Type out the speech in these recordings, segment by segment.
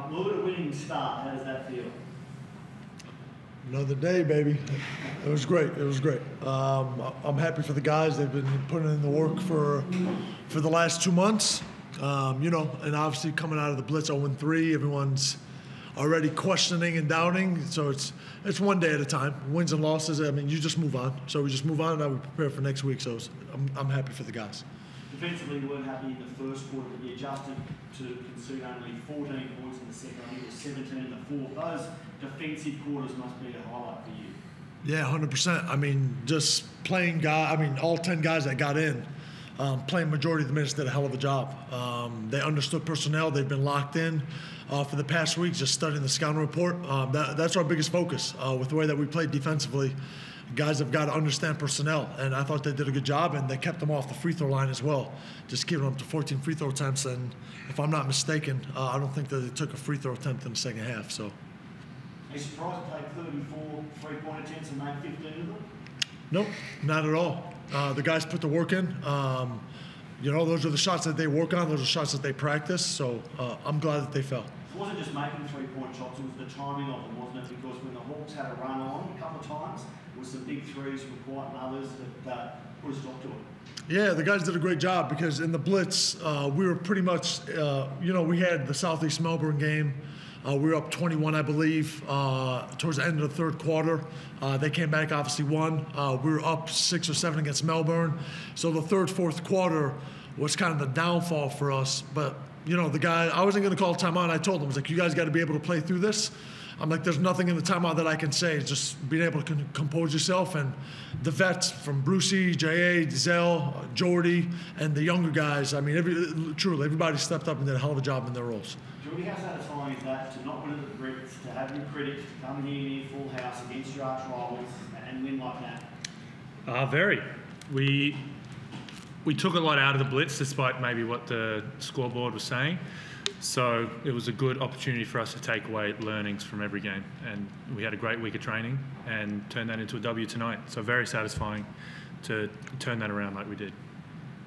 Mahmoud, a winning start. How does that feel? Another day, baby. It was great. It was great. I'm happy for the guys. They've been putting in the work for the last 2 months. You know, and obviously coming out of the Blitz 0-3, everyone's already questioning and doubting. So it's one day at a time. Wins and losses. I mean, you just move on. So we just move on, and now we prepare for next week. So I'm happy for the guys. Defensively, you weren't happy in the first quarter, but you adjusted to concede only 14 points in the second. I think it was 17 in the fourth. Those defensive quarters must be a highlight for you. Yeah, 100%. I mean, just playing all 10 guys that got in, playing majority of the minutes did a hell of a job. They understood personnel. They've been locked in for the past week, just studying the scouting report. That's our biggest focus with the way that we played defensively. Guys have got to understand personnel, and I thought they did a good job, and they kept them off the free throw line as well, just keeping them to 14 free throw attempts. And if I'm not mistaken, I don't think that they took a free throw attempt in the second half. So. Are you surprised to take 34 three-point attempts and make 15 of them? Nope, not at all. The guys put the work in. You know, those are the shots that they work on. Those are shots that they practice. So I'm glad that they fell. It wasn't just making three-point shots, it was the timing of them, wasn't it? Because when the Hawks had a run on a couple of times, it was some big threes from White and others that put a stop to it. Yeah, the guys did a great job because in the Blitz, we were pretty much, you know, we had the Southeast Melbourne game. We were up 21, I believe, towards the end of the third quarter. They came back, obviously won. We were up 6 or 7 against Melbourne. So the third, fourth quarter was kind of the downfall for us. But, you know, the guy, I wasn't going to call timeout. I told him, I was like, you guys got to be able to play through this. I'm like, there's nothing in the timeout that I can say. It's just being able to compose yourself. And the vets from Brucey, J.A., Zell, Jordy, and the younger guys, I mean, truly, everybody stepped up and did a hell of a job in their roles. Jordy, how satisfying is that to not win at the Brits, to have your critics to come here near full house against your arch rivals and win like that? Very. We took a lot out of the Blitz despite maybe what the scoreboard was saying. So it was a good opportunity for us to take away learnings from every game. And we had a great week of training and turned that into a W tonight. So very satisfying to turn that around like we did.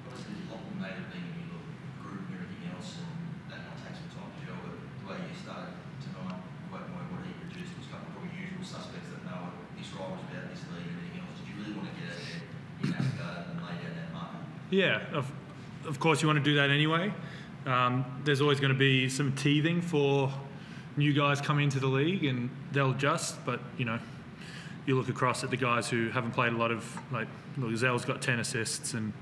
Obviously, there's a lot more made of being in your group and everything else, and that might take some time to gel. But the way you started tonight, what he produced was kind of probably usual suspects that know this role was about this league and everything else. Did you really want to get out there in that regard and lay down that marker? Yeah, of course you want to do that anyway. There's always going to be some teething for new guys coming into the league, and they'll adjust. But you know, you look across at the guys who haven't played a lot of, like, Zell's got 10 assists, and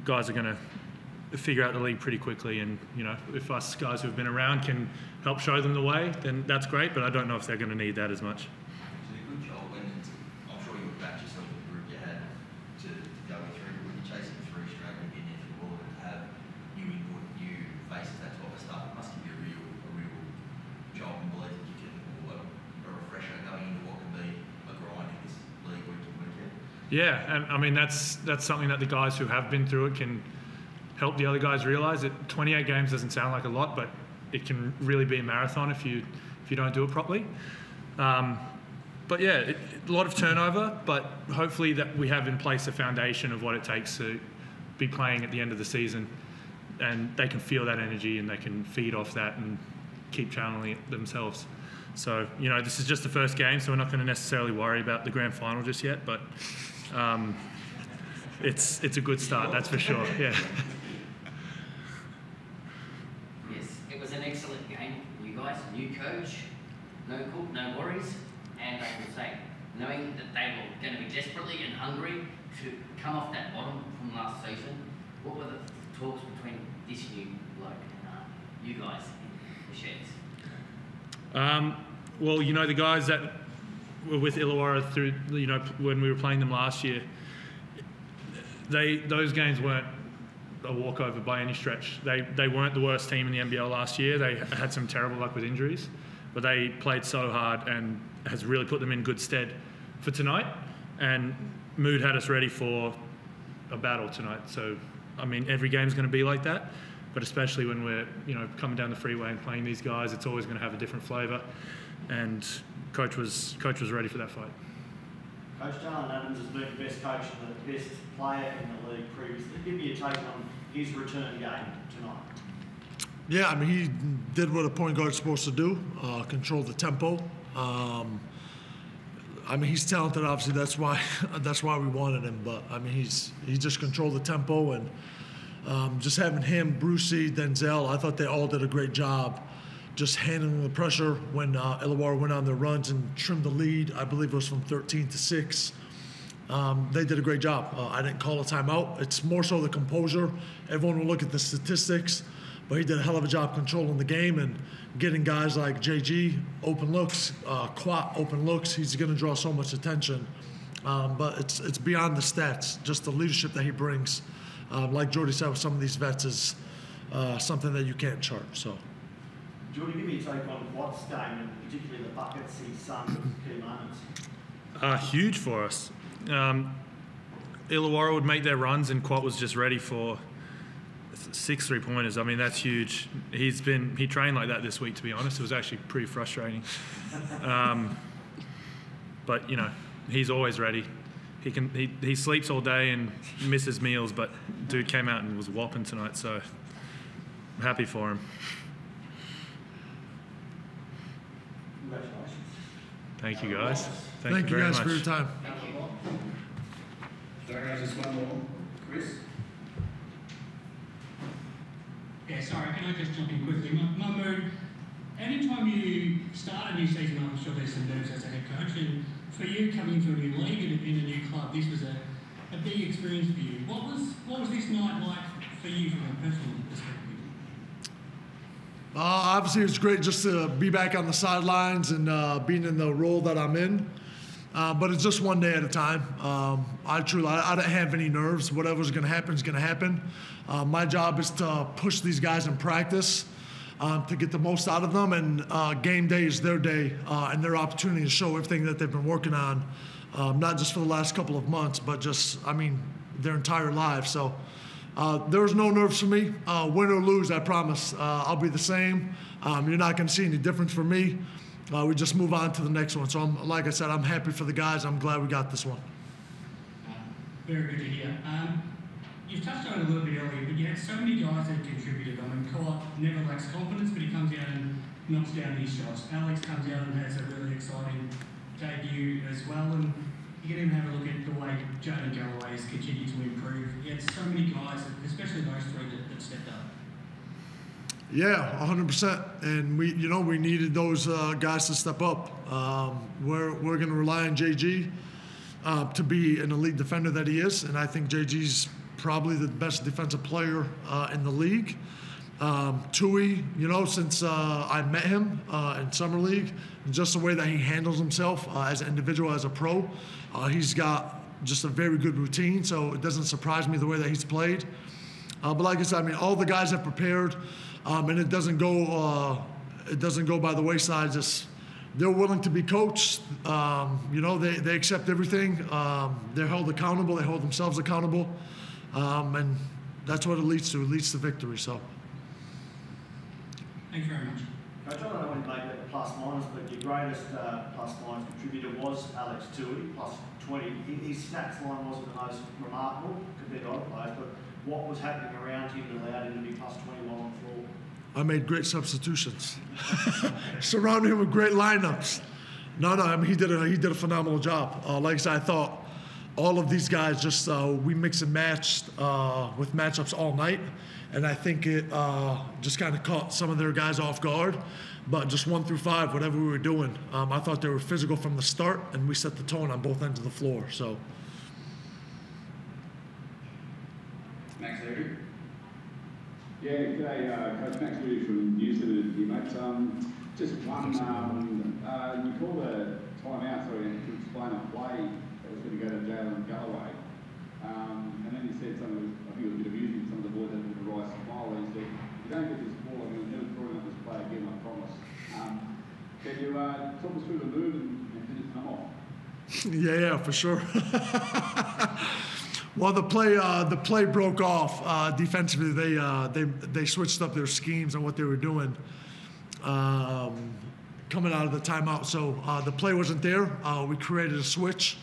guys are going to figure out the league pretty quickly. And you know, if us guys who have been around can help show them the way, then that's great. But I don't know if they're going to need that as much. So a good job, and I'm sure you would back yourself with the group you had to go through. When you're chasing 3 straight and getting into the ball and have new input, new faces, that type of stuff, it must give you a real job and believe that you can, a refresher going into what can be a grind in this league week in, week out. Yeah, and I mean that's something that the guys who have been through it can help the other guys realise. That 28 games doesn't sound like a lot, but it can really be a marathon if you don't do it properly. But yeah, a lot of turnover, but hopefully that we have in place a foundation of what it takes to be playing at the end of the season, and they can feel that energy and they can feed off that and keep channeling it themselves. So, you know, this is just the first game, so we're not going to necessarily worry about the grand final just yet, but it's a good start, that's for sure. Yeah. Yes, it was an excellent game. You guys, new coach, no cook, no worries, and I can say, knowing that they were going to be desperately and hungry to come off that bottom from last season, what were the talks between this new bloke and you guys in the sheds? Well, you know, the guys that were with Illawarra through, you know, when we were playing them last year, those games weren't a walkover by any stretch. They weren't the worst team in the NBL last year. They had some terrible luck with injuries, but they played so hard and has really put them in good stead for tonight. And Mood had us ready for a battle tonight. So, I mean, every game's going to be like that, but especially when we're, you know, coming down the freeway and playing these guys, it's always going to have a different flavour. And coach was ready for that fight. Coach Darren Adams has been the best coach and the best player in the league previously. Give me a take on his return game tonight. Yeah, I mean, he did what a point guard's supposed to do, control the tempo. I mean, he's talented. Obviously, that's why we wanted him. But I mean, he just controlled the tempo, and just having him, Brucey, Denzel, I thought they all did a great job, just handling the pressure when Illawarra went on their runs and trimmed the lead. I believe it was from 13 to 6. They did a great job. I didn't call a timeout. It's more so the composure. Everyone will look at the statistics, but he did a hell of a job controlling the game and getting guys like JG open looks, Quat open looks. He's going to draw so much attention. But it's beyond the stats, just the leadership that he brings. Like Jordy said, with some of these vets is something that you can't chart. So, Jordy, give me a take on Quat's game and particularly the buckets he's son key moments. Huge for us. Illawarra would make their runs and Quat was just ready for 6 3-pointers. I mean, that's huge. He trained like that this week, to be honest. It was actually pretty frustrating. But, you know, he's always ready. He sleeps all day and misses meals, but dude came out and was whopping tonight, so I'm happy for him. Congratulations. Thank you, guys. thank you very guys much. for your time. Sorry, just one more. Chris? Yeah, sorry, can I just jump in quickly? Mahmoud, anytime you start a new season, I'm sure there's some nerves as a head coach, and for you coming into a new league and in a new club, this was a big experience for you. What was this night like for you from a personal perspective? Obviously, it's great just to be back on the sidelines and being in the role that I'm in. But it's just one day at a time. I didn't have any nerves. Whatever's going to happen is going to happen. My job is to push these guys in practice to get the most out of them. And game day is their day and their opportunity to show everything that they've been working on, not just for the last couple of months, but just, I mean, their entire lives. So there was no nerves for me. Win or lose, I promise. I'll be the same. You're not going to see any difference for me. We just move on to the next one. So, like I said, I'm happy for the guys. I'm glad we got this one. Very good to hear. You've touched on it a little bit earlier, but you had so many guys that contributed. I mean, Co-op never lacks confidence, but he comes out and knocks down his shots. Alex comes out and has a really exciting debut as well. And you can even have a look at the way Jaden Galloway has continued to improve. You had so many guys, especially those three, that stepped up. Yeah, 100%. And we needed those guys to step up. We're going to rely on JG to be an elite defender that he is, and I think JG's probably the best defensive player in the league. Tui, since I met him in summer league, just the way that he handles himself as an individual, as a pro, he's got just a very good routine. So it doesn't surprise me the way that he's played. But like I said, I mean, all the guys have prepared. And it doesn't go by the wayside. Just they're willing to be coached. They accept everything. They're held accountable. They hold themselves accountable, and that's what it leads to. It leads to victory. So. Thanks very much. Coach, I don't know when you make that the plus minus, but your greatest plus minus contributor was Alex Tui, plus 20. His stats line wasn't the most remarkable compared to other players, but what was happening around him that allowed him to be plus 21 on the floor? I made great substitutions. Surrounded him with great lineups. No, I mean, he did a phenomenal job. Like I said, I thought all of these guys just we mix and matched with matchups all night, and I think it just kind of caught some of their guys off guard. But just 1 through 5, whatever we were doing, I thought they were physical from the start, and we set the tone on both ends of the floor. So. Max Avery? Yeah, g'day, Coach Max Woody from New Zealand here, mate. Just one, you called a timeout, sorry, to explain a play that was going to go to Jaden Galloway. And then you said something, I think it was a bit amusing, some of the boys had a bit of a wry smile. He said, if you don't get this ball, I'm going to never throw up this play again, I promise. Can you talk us through the move and did it come off? Yeah, for sure. Well, the play broke off defensively. They switched up their schemes on what they were doing coming out of the timeout. So the play wasn't there. We created a switch.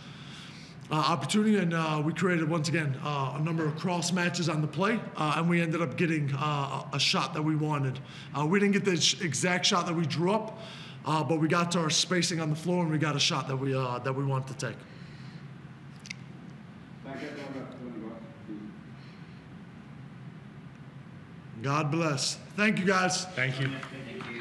opportunity, and we created, once again, a number of cross matches on the play, and we ended up getting a shot that we wanted. We didn't get the exact shot that we drew up, but we got to our spacing on the floor, and we got a shot that we wanted to take. Thank you. God bless. Thank you, guys. Thank you. Thank you.